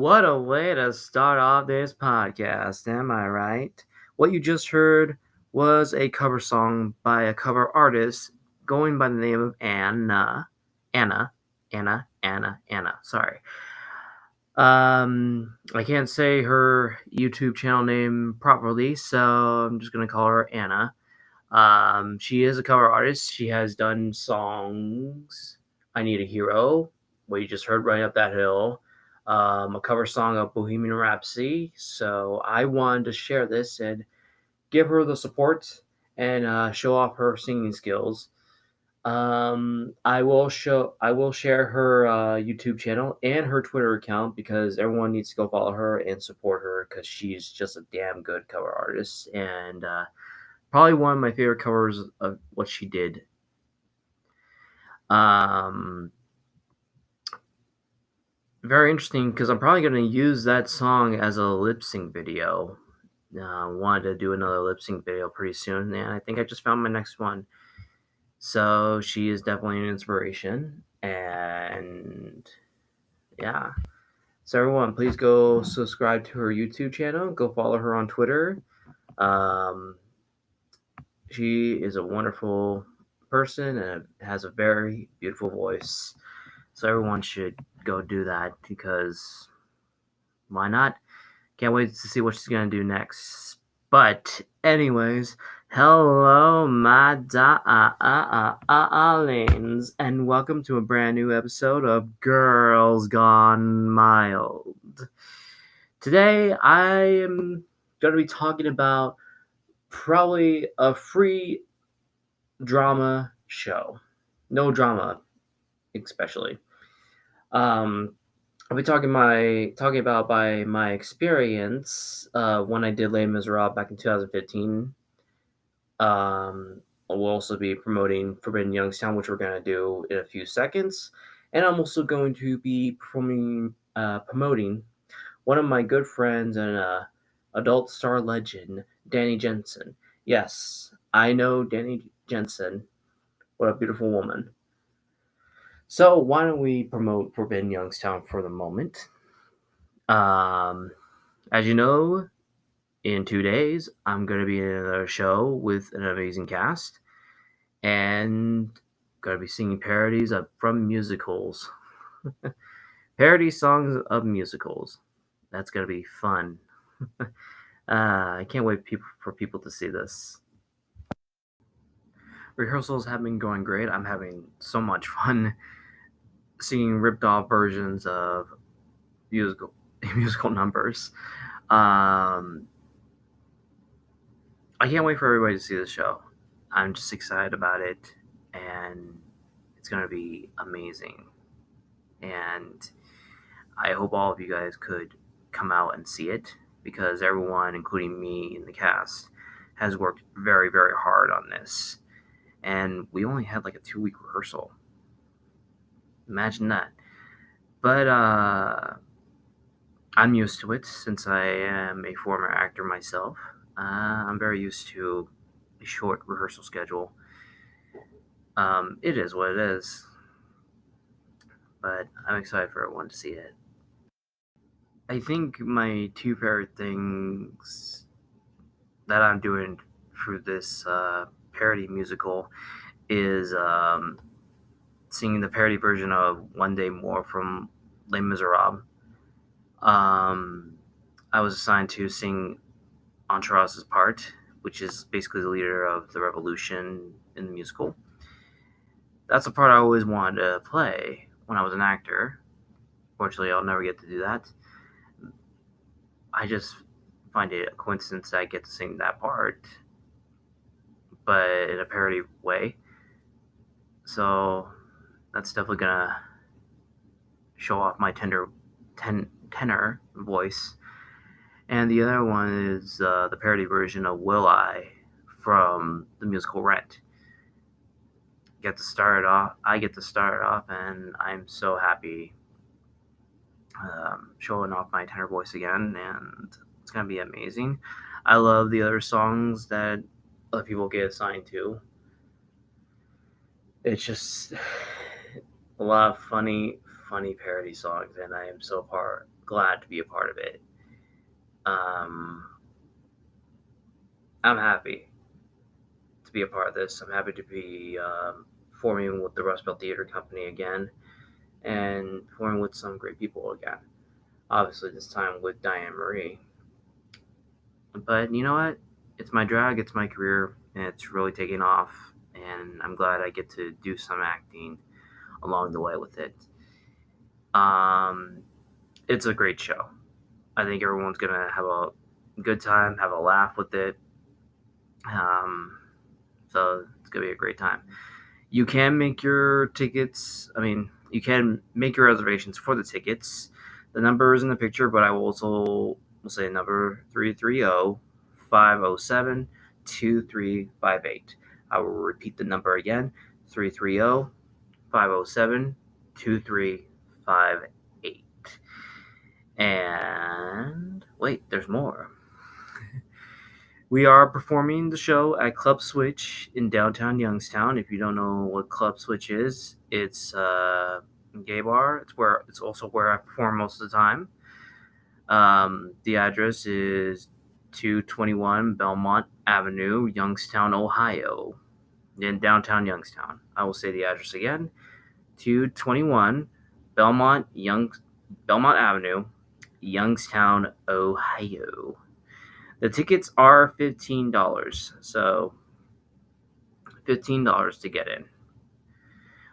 What a way to start off this podcast, am I right? What you just heard was a cover song by a cover artist going by the name of Anna. Sorry. I can't say her YouTube channel name properly, so I'm just gonna call her Anna. She is a cover artist. She has done songs I Need a Hero, what you just heard, Running Up That Hill, a cover song of Bohemian Rhapsody. So I wanted to share this and give her the support and show off her singing skills. I will share her YouTube channel and her Twitter account because everyone needs to go follow her and support her because she's just a damn good cover artist and probably one of my favorite covers of what she did. Very interesting because I'm probably going to use that song as a lip sync video. Wanted to do another lip sync video pretty soon, and I think I just found my next one. So she is definitely an inspiration, and yeah. So everyone, please go subscribe to her YouTube channel. Go follow her on Twitter. She is a wonderful person and has a very beautiful voice. So everyone should go do that because why not? Can't wait to see what she's gonna do next. But anyways, hello my darlings, and welcome to a brand new episode of Girls Gone Mild. Today I am gonna be talking about probably a free drama show. No drama, especially. I'll be talking about by my experience when I did Les Miserables back in 2015. We'll also be promoting Forbidden Youngstown, which we're gonna do in a few seconds, and I'm also going to be promoting one of my good friends and adult star legend, Dani Jensen. Yes, I know Dani Jensen. What a beautiful woman. So why don't we promote Forbidden Youngstown for the moment? As you know, in 2 days, I'm going to be in another show with an amazing cast and going to be singing parodies from musicals. Parody songs of musicals. That's going to be fun. I can't wait for people to see this. Rehearsals have been going great. I'm having so much fun singing ripped off versions of musical numbers. I can't wait for everybody to see this show. I'm just excited about it, and it's going to be amazing. And I hope all of you guys could come out and see it because everyone, including me in the cast, has worked very, very hard on this. And we only had like a 2-week rehearsal. Imagine that. But I'm used to it since I am a former actor myself. I'm very used to a short rehearsal schedule. It is what it is, but I'm excited for everyone to see it. I think my two favorite things that I'm doing through this parody musical is singing the parody version of One Day More from Les Miserables. I was assigned to sing Entourage's part, which is basically the leader of the revolution in the musical. That's a part I always wanted to play when I was an actor. Fortunately, I'll never get to do that. I just find it a coincidence that I get to sing that part, but in a parody way. So that's definitely gonna show off my tenor voice. And the other one is the parody version of Will I from the musical Rent. I get to start it off, and I'm so happy showing off my tenor voice again, and it's gonna be amazing. I love the other songs that other people get assigned to. It's just a lot of funny parody songs, and I am so glad to be a part of it. I'm happy to be a part of this. I'm happy to be performing with the Rust Belt Theater Company again and performing with some great people again. Obviously, this time with Diane Marie. But you know what? It's my drag, it's my career, and it's really taking off. And I'm glad I get to do some acting along the way with it. Um, it's a great show. I think everyone's gonna have a good time, have a laugh with it. Um, so it's gonna be a great time. You can make your tickets. I mean, you can make your reservations for the tickets. The number is in the picture, but I will also will say number 330-507-2358. I will repeat the number again, 330-507-2358. And wait, there's more. We are performing the show at Club Switch in downtown Youngstown. If you don't know what Club Switch is, it's a gay bar. It's also where I perform most of the time. The address is 221 Belmont Avenue, Youngstown, Ohio, in downtown Youngstown. I will say the address again: 221 Belmont Avenue, Youngstown, Ohio. The tickets are $15, so $15 to get in.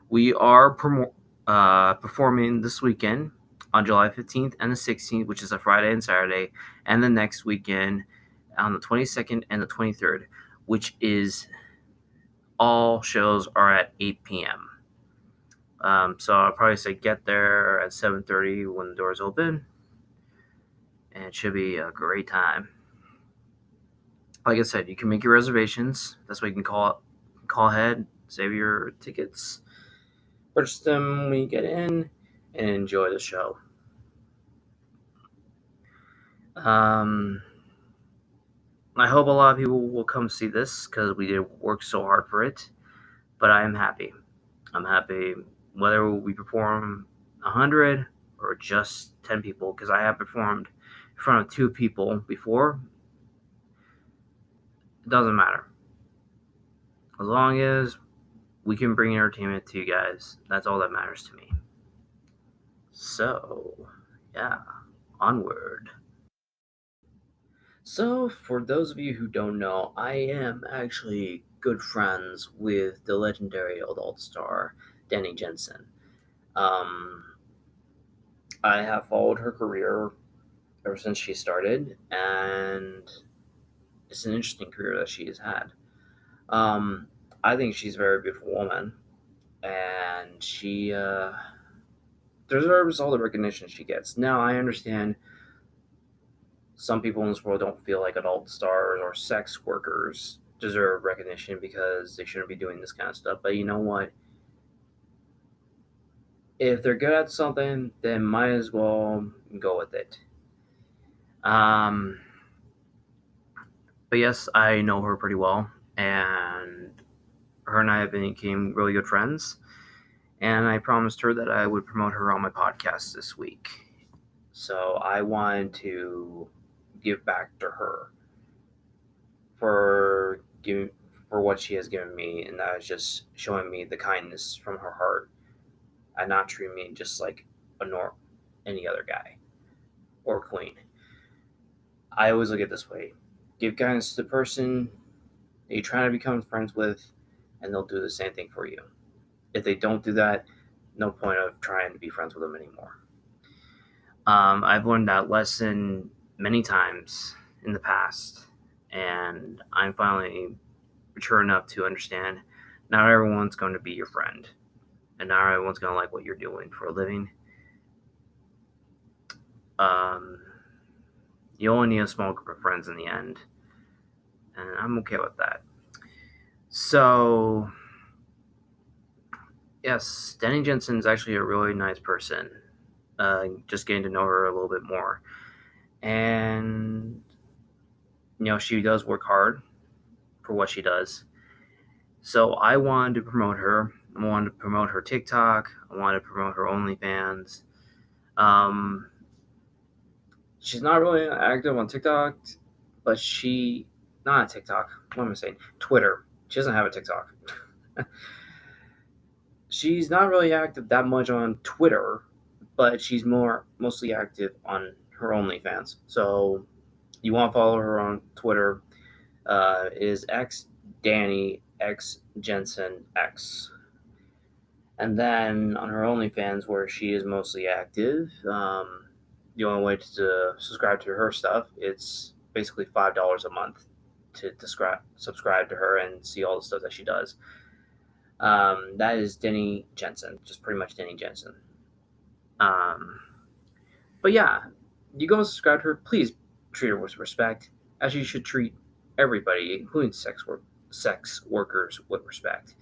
We are performing this weekend on July 15th and the 16th, which is a Friday and Saturday, and the next weekend on the 22nd and the 23rd, which is all shows are at 8 p.m. So I'll probably say get there at 7:30 when the doors open, and it should be a great time. Like I said, you can make your reservations. That's why you can call ahead, save your tickets, purchase them when you get in, and enjoy the show. I hope a lot of people will come see this because we did work so hard for it. But I am happy. I'm happy whether we perform 100 or just 10 people, because I have performed in front of 2 people before. It doesn't matter. As long as we can bring entertainment to you guys, that's all that matters to me. So, yeah, onward. So, for those of you who don't know, I am actually good friends with the legendary adult star, Dani Jensen. I have followed her career ever since she started, and it's an interesting career that she has had. I think she's a very beautiful woman, and she deserves all the recognition she gets. Now, I understand some people in this world don't feel like adult stars or sex workers deserve recognition because they shouldn't be doing this kind of stuff. But you know what? If they're good at something, then might as well go with it. But yes, I know her pretty well, and her and I have became really good friends. And I promised her that I would promote her on my podcast this week. So I wanted to give back to her for what she has given me, and that is just showing me the kindness from her heart and not treating me just like any other guy or queen. I always look at it this way: give kindness to the person that you're trying to become friends with, and they'll do the same thing for you. If they don't do that, no point of trying to be friends with them anymore. I've learned that lesson many times in the past, and I'm finally mature enough to understand not everyone's going to be your friend, and not everyone's going to like what you're doing for a living. You only need a small group of friends in the end, and I'm okay with that. So, yes, Dani Jensen is actually a really nice person. Just getting to know her a little bit more. And, she does work hard for what she does. So I wanted to promote her. I wanted to promote her TikTok. I wanted to promote her OnlyFans. She's not really active on TikTok, but not on TikTok. What am I saying? Twitter. She doesn't have a TikTok. She's not really active that much on Twitter, but she's mostly active on her OnlyFans. So you want to follow her on Twitter? Is X Dani X Jensen X. And then on her OnlyFans, where she is mostly active, the only way to subscribe to her stuff, it's basically $5 a month to subscribe to her and see all the stuff that she does. That is Dani Jensen, just pretty much Dani Jensen. But yeah, you go and subscribe to her. Please treat her with respect, as you should treat everybody, including sex workers, with respect.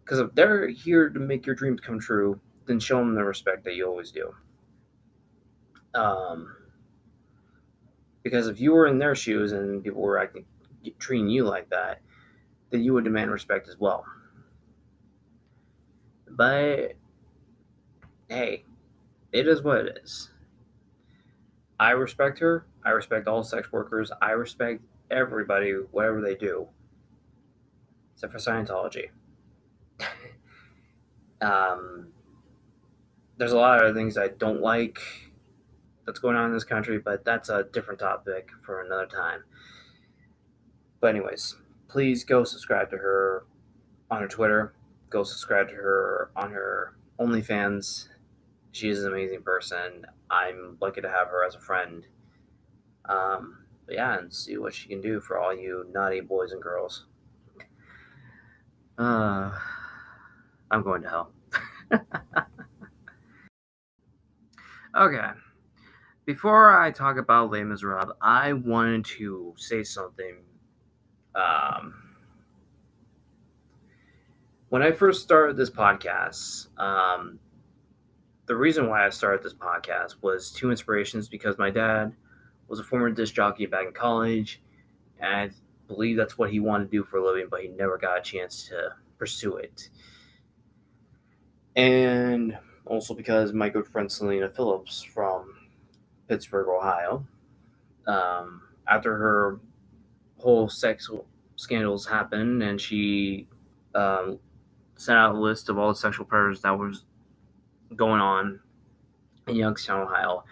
Because if they're here to make your dreams come true, then show them the respect that you always do. Because if you were in their shoes and people were treating you like that, then you would demand respect as well. But hey, it is what it is. I respect her. I respect all sex workers. I respect everybody, whatever they do, except for Scientology. There's a lot of other things I don't like that's going on in this country, but that's a different topic for another time. But anyways, please go subscribe to her on her Twitter. Go subscribe to her on her OnlyFans. She is an amazing person. I'm lucky to have her as a friend. But yeah, and see what she can do for all you naughty boys and girls. I'm going to hell. Okay. Before I talk about Les Miserables, I wanted to say something. When I first started this podcast, the reason why I started this podcast was two inspirations, because my dad was a former disc jockey back in college, and I believe that's what he wanted to do for a living, but he never got a chance to pursue it. And also because my good friend Selena Phillips from Pittsburgh, Ohio, after her whole sexual scandals happened and she sent out a list of all the sexual predators that was going on in Youngstown, Ohio,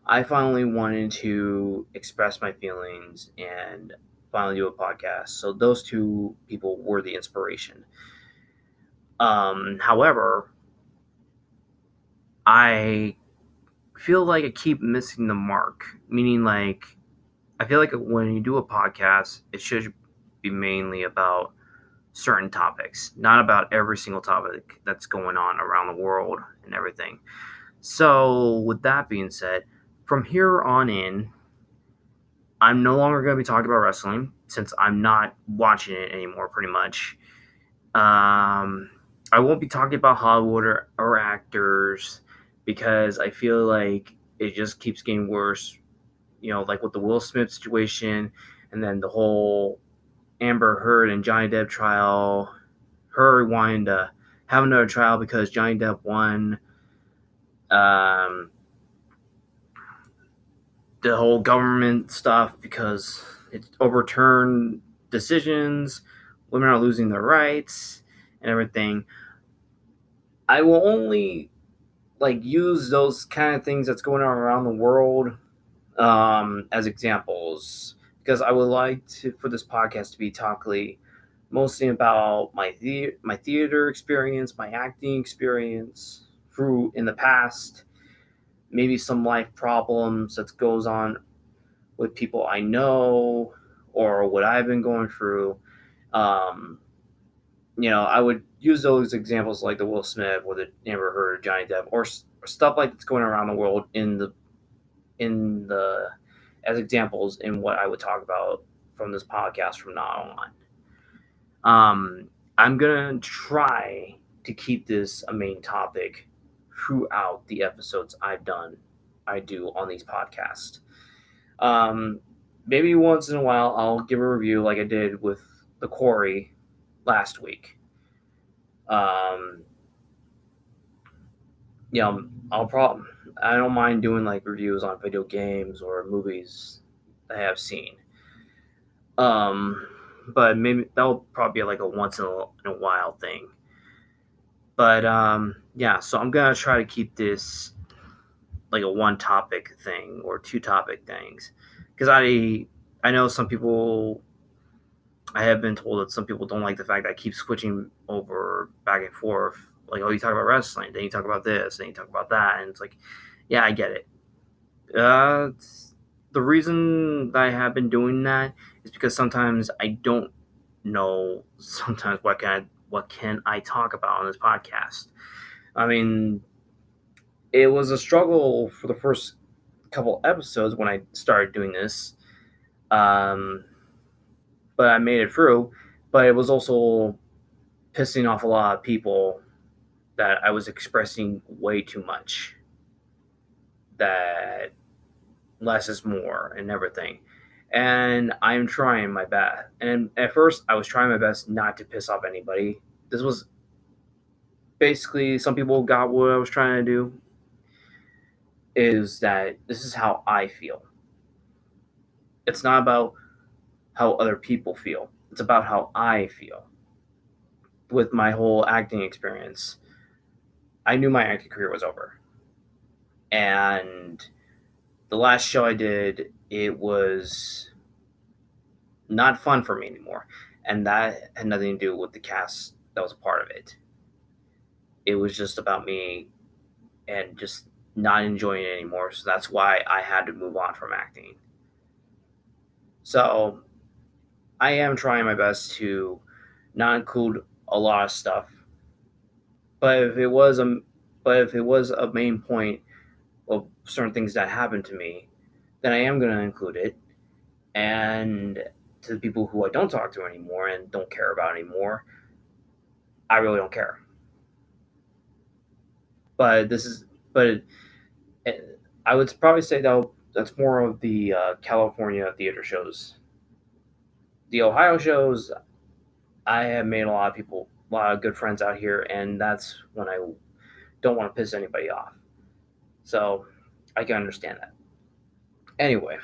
I finally wanted to express my feelings and finally do a podcast. So those two people were the inspiration. However, I feel like I keep missing the mark, meaning like I feel like when you do a podcast, it should be mainly about certain topics, not about every single topic that's going on around the world and everything. So, with that being said, from here on in, I'm no longer going to be talking about wrestling since I'm not watching it anymore, pretty much. I won't be talking about Hollywood or actors because I feel like it just keeps getting worse. You know, like with the Will Smith situation and then the whole Amber Heard and Johnny Depp trial, her wanting to have another trial because Johnny Depp won. The whole government stuff because it overturned decisions, women are losing their rights and everything. I will only use those kind of things that's going on around the world as examples, because I would like for this podcast to be talking mostly about my theater experience, my acting experience through in the past, maybe some life problems that goes on with people I know or what I've been going through. I would use those examples like the Will Smith or the Amber Heard, Johnny Depp, or stuff like that's going around the world in the as examples in what I would talk about from this podcast from now on. I'm gonna try to keep this a main topic throughout the episodes I do on these podcasts. Maybe once in a while I'll give a review like I did with The Quarry last week. I don't mind doing like reviews on video games or movies that I have seen. Um, but maybe that'll probably be like a once in a while thing. But yeah, so I'm gonna try to keep this like a one topic thing or two topic things, because I know some people. I have been told that some people don't like the fact that I keep switching over back and forth. Like, oh, you talk about wrestling, then you talk about this, then you talk about that, and it's like, yeah, I get it. The reason that I have been doing that is because sometimes I don't know. Sometimes what can I talk about on this podcast? I mean, it was a struggle for the first couple episodes when I started doing this, um, but I made it through. But it was also pissing off a lot of people that I was expressing way too much. That less is more and everything. And I'm trying my best. And at first, I was trying my best not to piss off anybody. This was basically some people got what I was trying to do. Is that this is how I feel. It's not about how other people feel. It's about how I feel. With my whole acting experience, I knew my acting career was over. And the last show I did, it was not fun for me anymore. And that had nothing to do with the cast that was a part of it. It was just about me and just not enjoying it anymore. So that's why I had to move on from acting. So I am trying my best to not include a lot of stuff. But if it was a main point of certain things that happened to me, then I am going to include it. And to the people who I don't talk to anymore and don't care about anymore, I really don't care. But this is, but I would probably say that that's more of the California theater shows. The Ohio shows, I have made a lot of good friends out here, and that's when I don't want to piss anybody off. So I can understand that. Anyway,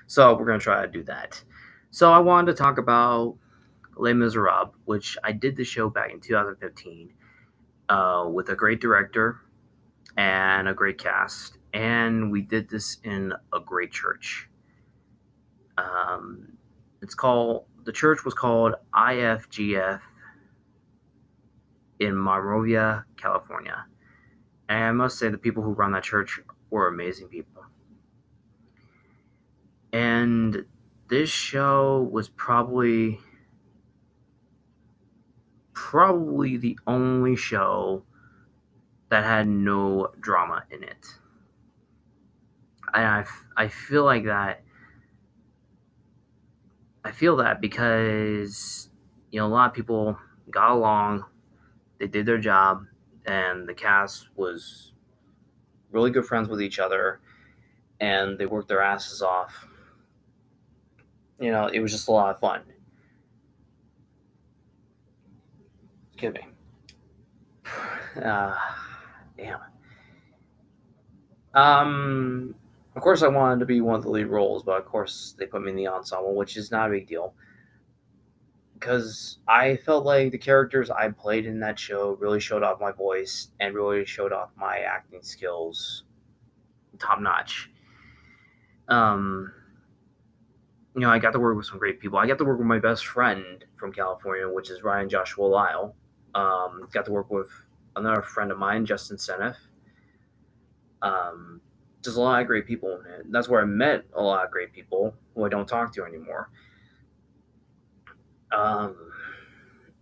so we're gonna try to do that. So I wanted to talk about Les Miserables, which I did the show back in 2015 with a great director and a great cast, and we did this in a great church. Um, the church was called IFGF in Monrovia, California. And I must say the people who run that church were amazing people. And this show was probably the only show that had no drama in it. And I feel like that. I feel that because a lot of people got along, they did their job, and the cast was really good friends with each other, and they worked their asses off. It was just a lot of fun. Excuse me. Uh, damn. Of course, I wanted to be one of the lead roles, but of course, they put me in the ensemble, which is not a big deal. Because I felt like the characters I played in that show really showed off my voice and really showed off my acting skills top notch. Um, I got to work with some great people. I got to work with my best friend from California, which is Ryan Joshua Lyle. Got to work with another friend of mine, Justin Seneff. Um, just a lot of great people. And that's where I met a lot of great people who I don't talk to anymore. Um,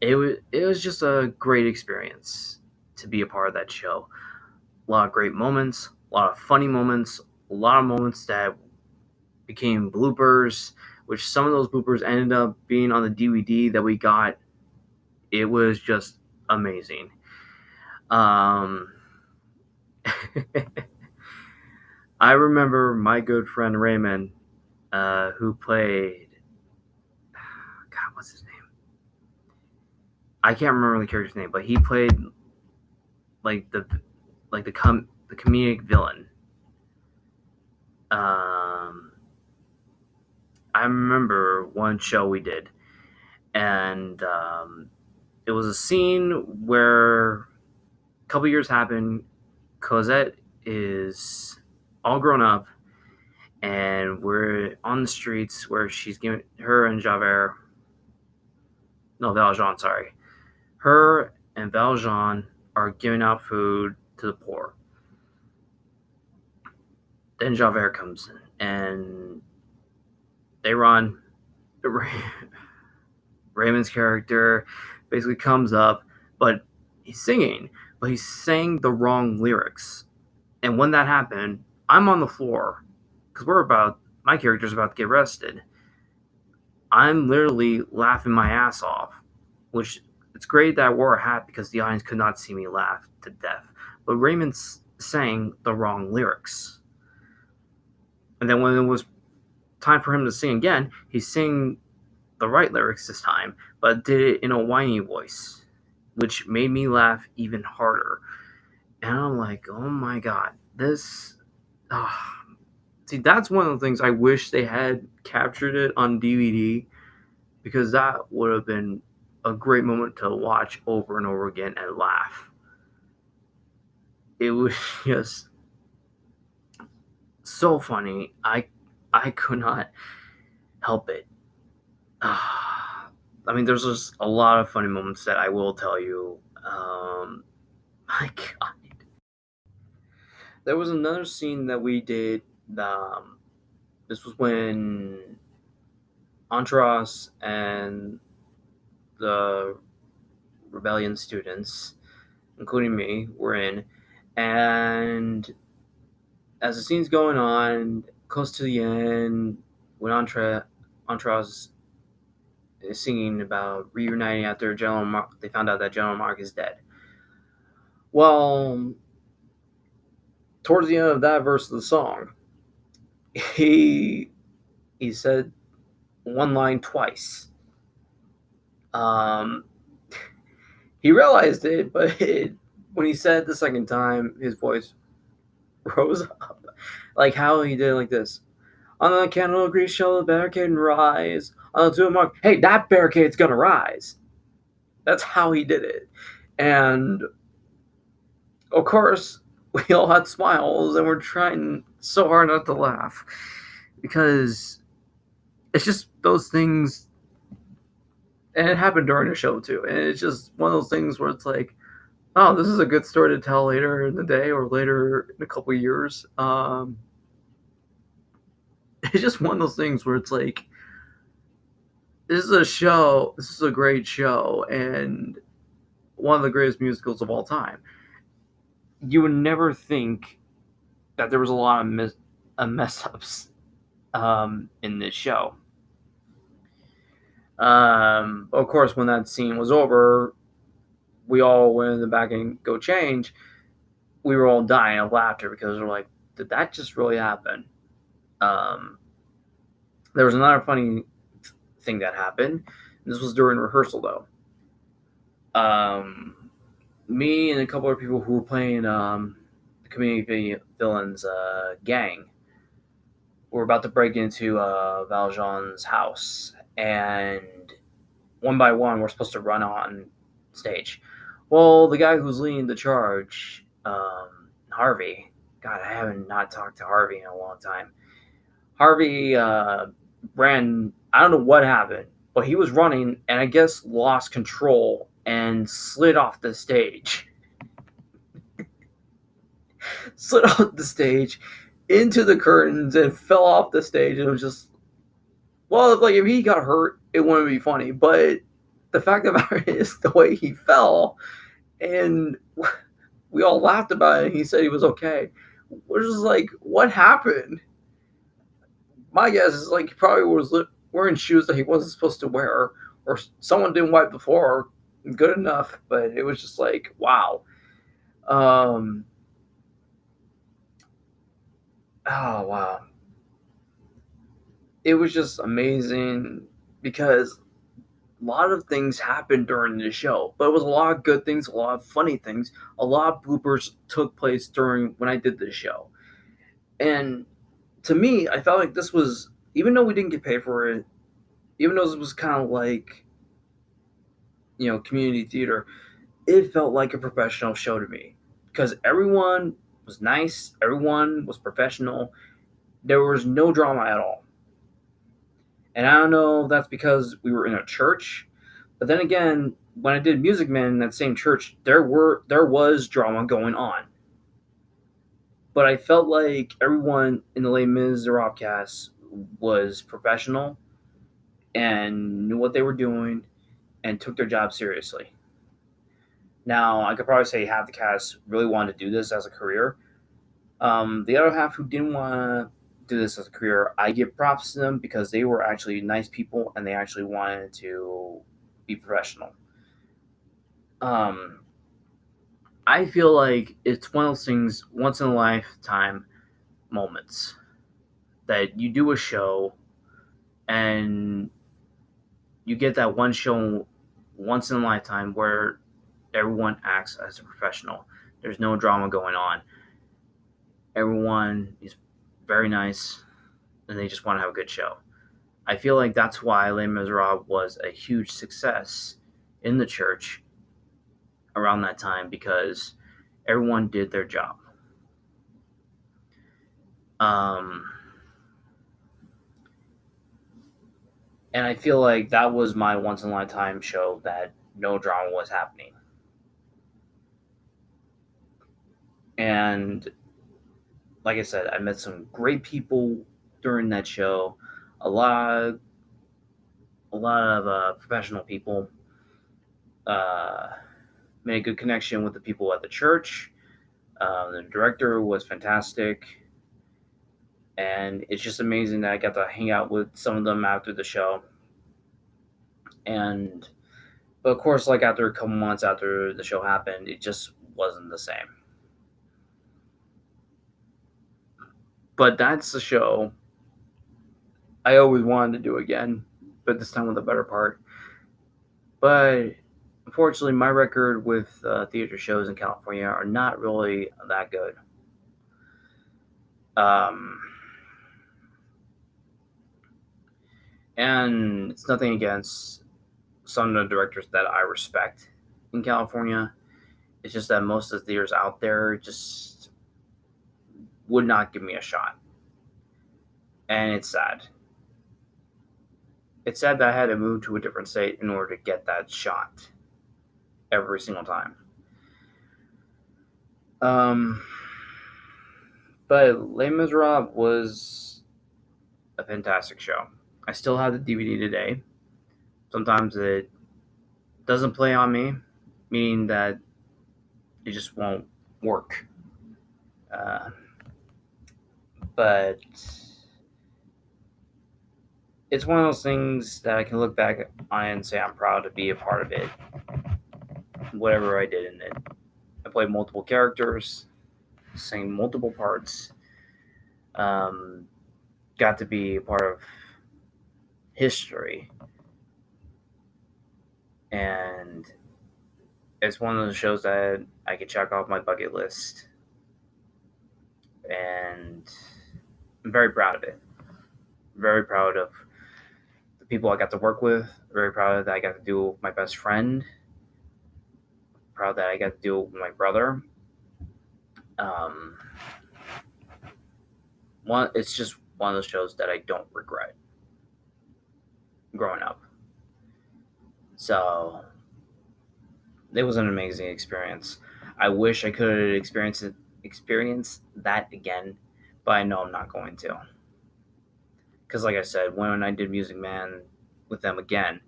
it was just a great experience to be a part of that show. A lot of great moments, a lot of funny moments, a lot of moments that became bloopers, which some of those bloopers ended up being on the DVD that we got. It was just amazing. Um, I remember my good friend Raymond, who played. God, what's his name? I can't remember the character's name, but he played like like the comedic villain. I remember one show we did, and it was a scene where a couple years happened. Cosette is all grown up, and we're on the streets where she's giving her and Javert, no, Valjean, sorry, her and Valjean are giving out food to the poor. Then Javert comes in, and they run. Raymond's character basically comes up, but he's singing, but he's saying the wrong lyrics. And when that happened, I'm on the floor because my character's about to get arrested. I'm literally laughing my ass off, which it's great that I wore a hat because the audience could not see me laugh to death. But Raymond's sang the wrong lyrics. And then when it was time for him to sing again, he sang the right lyrics this time, but did it in a whiny voice, which made me laugh even harder. And I'm like, oh my god, this. See, that's one of the things I wish they had captured it on DVD, because that would have been a great moment to watch over and over again and laugh. It was just so funny. I could not help it. I mean, there's just a lot of funny moments that I will tell you. My God, there was another scene that we did. This was when Entourage and the rebellion students, including me, were in, and as the scene's going on, close to the end, when Entourage is singing about reuniting after they found out that General Mark is dead. Well, towards the end of that verse of the song, he said one line twice. He realized it, but when he said it the second time, his voice rose up, like how he did, like this. On the candle of grease shall the barricade rise. On the two mark, hey, that barricade's gonna rise. That's how he did it, and of course, we all had smiles, and we're trying so hard not to laugh because it's just those things. And it happened during the show too, and it's just one of those things where it's like, oh, this is a good story to tell later in the day or later in a couple of years. It's just one of those things where it's like, this is a great show, and one of the greatest musicals of all time. You would never think that there was a lot of mess ups in this show. Of course, when that scene was over, we all went in the back and go change. We were all dying of laughter because we're like, did that just really happen? There was another funny thing that happened. This was during rehearsal, though. Me and a couple of people who were playing the community villains gang were about to break into Valjean's house, and one by one, we're supposed to run on stage. Well, the guy who's leading the charge, Harvey. God, I haven't not talked to Harvey in a long time. Harvey ran. I don't know what happened, but he was running and I guess lost control and slid off the stage. Slid off the stage into the curtains and fell off the stage. And it was just, well, like if he got hurt, it wouldn't be funny. But the fact of the matter is the way he fell, and we all laughed about it. And he said he was okay. We're just like, what happened? My guess is like he probably was wearing shoes that he wasn't supposed to wear, or someone didn't wipe the floor good enough. But it was just like, wow. Oh wow. It was just amazing because a lot of things happened during the show, but it was a lot of good things, a lot of funny things, a lot of bloopers took place during when I did this show. And to me, I felt like this was, even though we didn't get paid for it, even though this was kind of like, community theater, it felt like a professional show to me because everyone was nice, everyone was professional, there was no drama at all. And I don't know if that's because we were in a church, but then again, when I did Music Man in that same church, there was drama going on. But I felt like everyone in the Les Miserables cast was professional and knew what they were doing and took their job seriously. Now, I could probably say half the cast really wanted to do this as a career. The other half who didn't want to do this as a career, I give props to them because they were actually nice people and they actually wanted to be professional. Um, I feel like it's one of those things, once in a lifetime moments, that you do a show and you get that one show once in a lifetime where everyone acts as a professional. There's no drama going on. Everyone is very nice and they just want to have a good show. I feel like that's why Les Miserables was a huge success in the church around that time because everyone did their job. Um, and I feel like that was my once in a lifetime show that no drama was happening. And like I said, I met some great people during that show. A lot, a lot of professional people. Uh, Made a good connection with the people at the church. The director was fantastic, and it's just amazing that I got to hang out with some of them after the show. And but of course, like after a couple months after the show happened, it just wasn't the same. But that's the show I always wanted to do again, but this time with a better part. But unfortunately, my record with theater shows in California are not really that good. Um, and it's nothing against some of the directors that I respect in California. It's just that most of the theaters out there just would not give me a shot. And it's sad. It's sad that I had to move to a different state in order to get that shot every single time. Um, but Les Miserables was a fantastic show. I still have the DVD today. Sometimes it doesn't play on me, meaning that it just won't work. Uh, but it's one of those things that I can look back on and say I'm proud to be a part of it, whatever I did in it. I played multiple characters, sang multiple parts, um, got to be a part of history, and it's one of those shows that I could check off my bucket list, and I'm very proud of it. Very proud of the people I got to work with. Very proud that I got to do it with my best friend. Proud that I got to do it with my brother. Um, it's just one of those shows that I don't regret growing up. So it was an amazing experience. I wish I could experience that again, but I know I'm not going to. Because, like I said, when I did Music Man with them again,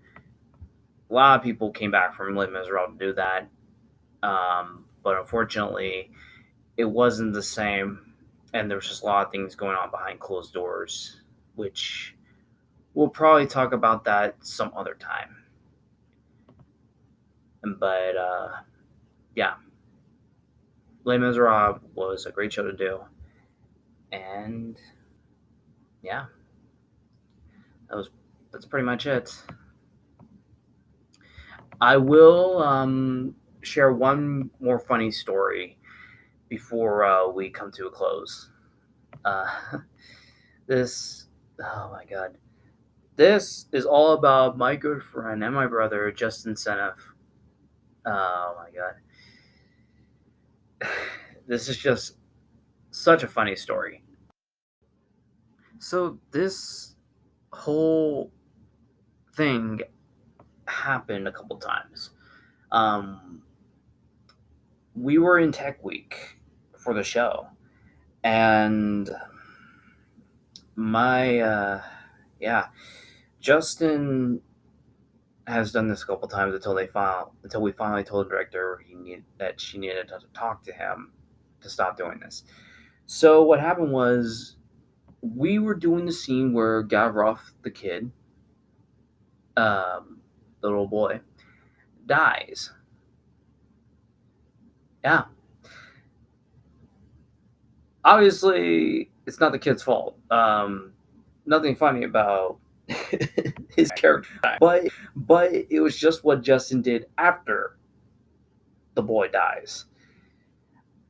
a lot of people came back from Les Miserables to do that. But unfortunately, it wasn't the same, and there was just a lot of things going on behind closed doors, which we'll probably talk about that some other time. But yeah, Les Miserables was a great show to do, and yeah, that's pretty much it. I will share one more funny story before we come to a close. Uh, this, oh my god. This is all about my good friend and my brother, Justin Seneff. Oh my god. This is just such a funny story. So, this whole thing happened a couple times. Um, we were in Tech Week for the show, and yeah, Justin has done this a couple times until we finally told the director that she needed to talk to him to stop doing this. So what happened was we were doing the scene where Gavroff, the kid, the little boy, dies. Yeah, obviously it's not the kid's fault. Nothing funny about his character, but it was just what Justin did after the boy dies.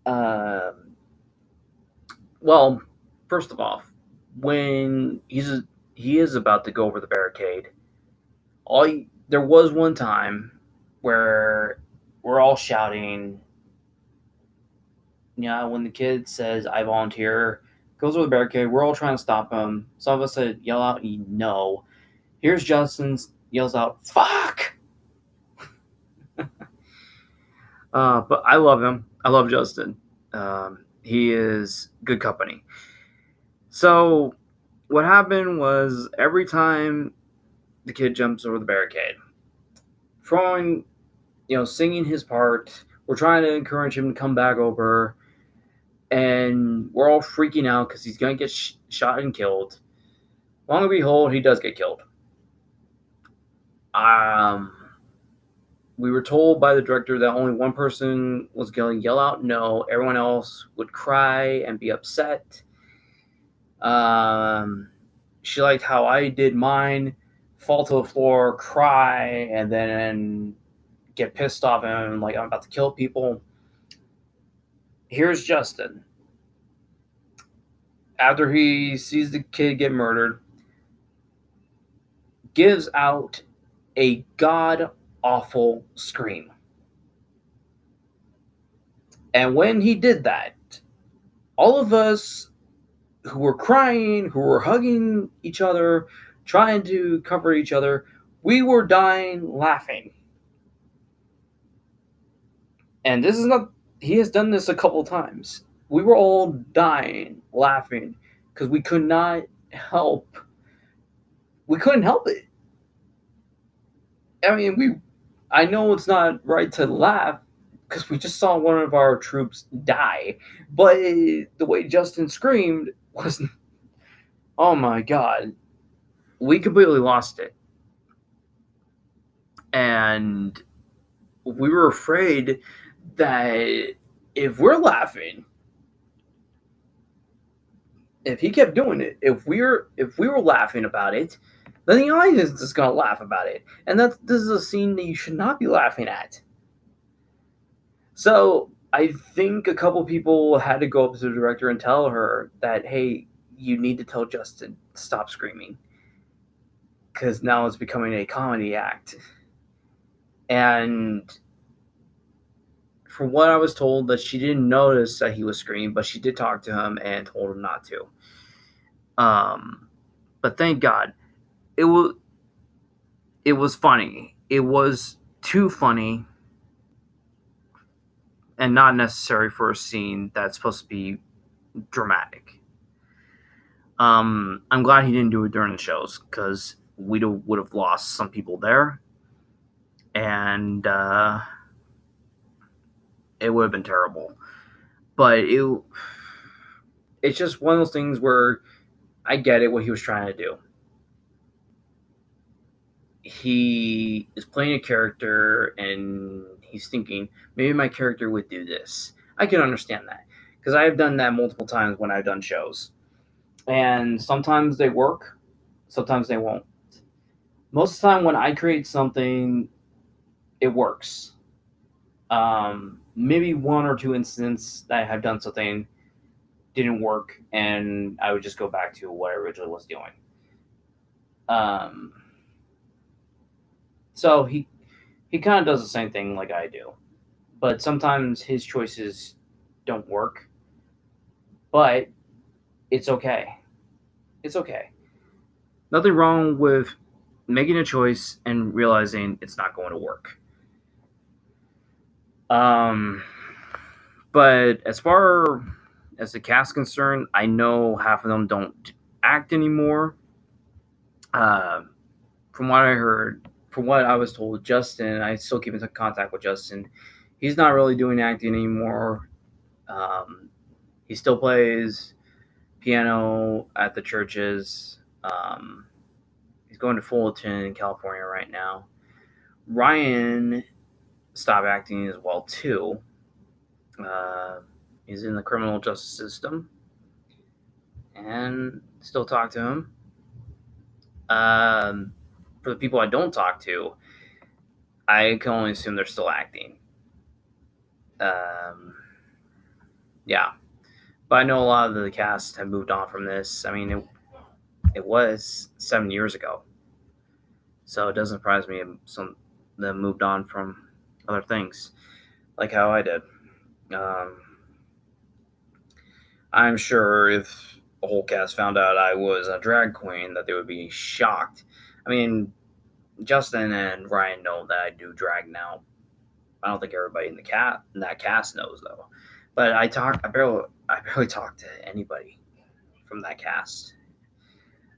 Um, well, first of all, when he is about to go over the barricade, there was one time where we're all shouting. When the kid says, "I volunteer," goes over the barricade. We're all trying to stop him. Some of us yell out, "No!" Here's Justin yells out, "Fuck!" But I love him. I love Justin. He is good company. So what happened was every time the kid jumps over the barricade, throwing, singing his part, we're trying to encourage him to come back over, and we're all freaking out because he's going to get shot and killed. Long and behold, he does get killed. We were told by the director that only one person was going to yell out no. Everyone else would cry and be upset. She liked how I did mine, fall to the floor, cry, and then get pissed off and like I'm about to kill people. Here's Justin. After he sees the kid get murdered, gives out a god awful scream. And when he did that, all of us who were crying, who were hugging each other, trying to comfort each other, we were dying laughing. And this is not, he has done this a couple times. We were all dying laughing because we couldn't help it. I mean, I know it's not right to laugh because we just saw one of our troops die, but the way Justin screamed was, oh my god, we completely lost it. And we were afraid that if we're laughing, if he kept doing it, if we were laughing about it, then the audience is just gonna laugh about it, and this is a scene that you should not be laughing at. So I think a couple people had to go up to the director and tell her that, hey, you need to tell Justin to stop screaming because now it's becoming a comedy act. And from what I was told, that she didn't notice that he was screaming, but she did talk to him and told him not to. But thank God, it was funny. It was too funny and not necessary for a scene that's supposed to be dramatic. I'm glad he didn't do it during the shows because we would have lost some people there, and it would have been terrible. But it's just one of those things where I get it what he was trying to do. He is playing a character and he's thinking maybe my character would do this. I can understand that because I've done that multiple times when I've done shows, and sometimes they work, sometimes they won't. Most of the time when I create something it works. Maybe one or two instances that I have done something didn't work, and I would just go back to what I originally was doing. Um, so he kind of does the same thing like I do, but sometimes his choices don't work. But it's okay. It's okay. Nothing wrong with making a choice and realizing it's not going to work. Um, but as far as the cast concerned, I know half of them don't act anymore. Uh, from what I heard, from what I was told, Justin, I still keep in contact with Justin. He's not really doing acting anymore. Um, he still plays piano at the churches. He's going to Fullerton in California right now. Ryan stopped acting as well too. Uh, he's in the criminal justice system, and still talk to him. For the people I don't talk to, I can only assume they're still acting. Um, yeah, but I know a lot of the cast have moved on from this. I mean, it was 7 years ago, so it doesn't surprise me if some of them moved on from other things, like how I did. Um, I'm sure if the whole cast found out I was a drag queen, that they would be shocked. I mean, Justin and Ryan know that I do drag now. I don't think everybody in that cast knows though. But I barely talk to anybody from that cast.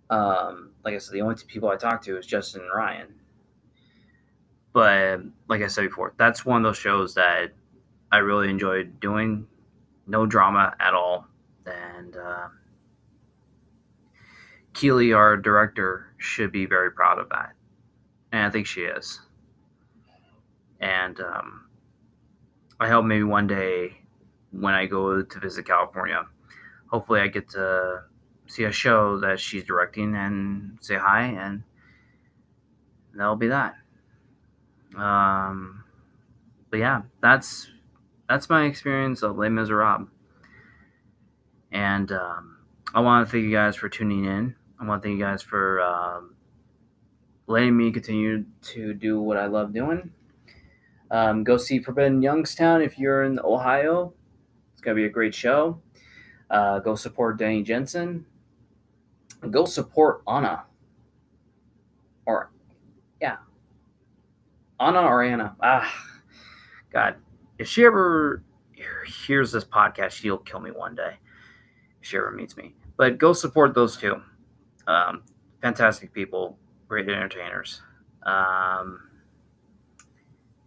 Like I said, the only two people I talk to is Justin and Ryan. But like I said before, that's one of those shows that I really enjoyed doing. No drama at all, and Keely, our director, should be very proud of that, and I think she is. And I hope maybe one day when I go to visit California, hopefully I get to see a show that she's directing and say hi, and that'll be that. Um, but yeah, that's my experience of Les Miserables, and I want to thank you guys for tuning in. I want to thank you guys for letting me continue to do what I love doing. Go see Forbidden Youngstown if you're in Ohio. It's gonna be a great show. Go support Dani Jensen. Go support Anna. Or yeah, Anna or Anna. God, if she ever hears this podcast, she'll kill me one day if she ever meets me. But go support those two. Um, Fantastic people, great entertainers. Um,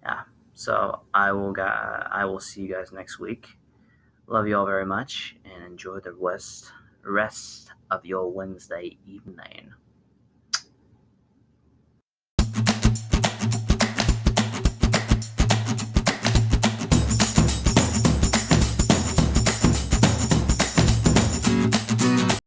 yeah. So I will see you guys next week. Love you all very much and enjoy the rest of your Wednesday evening.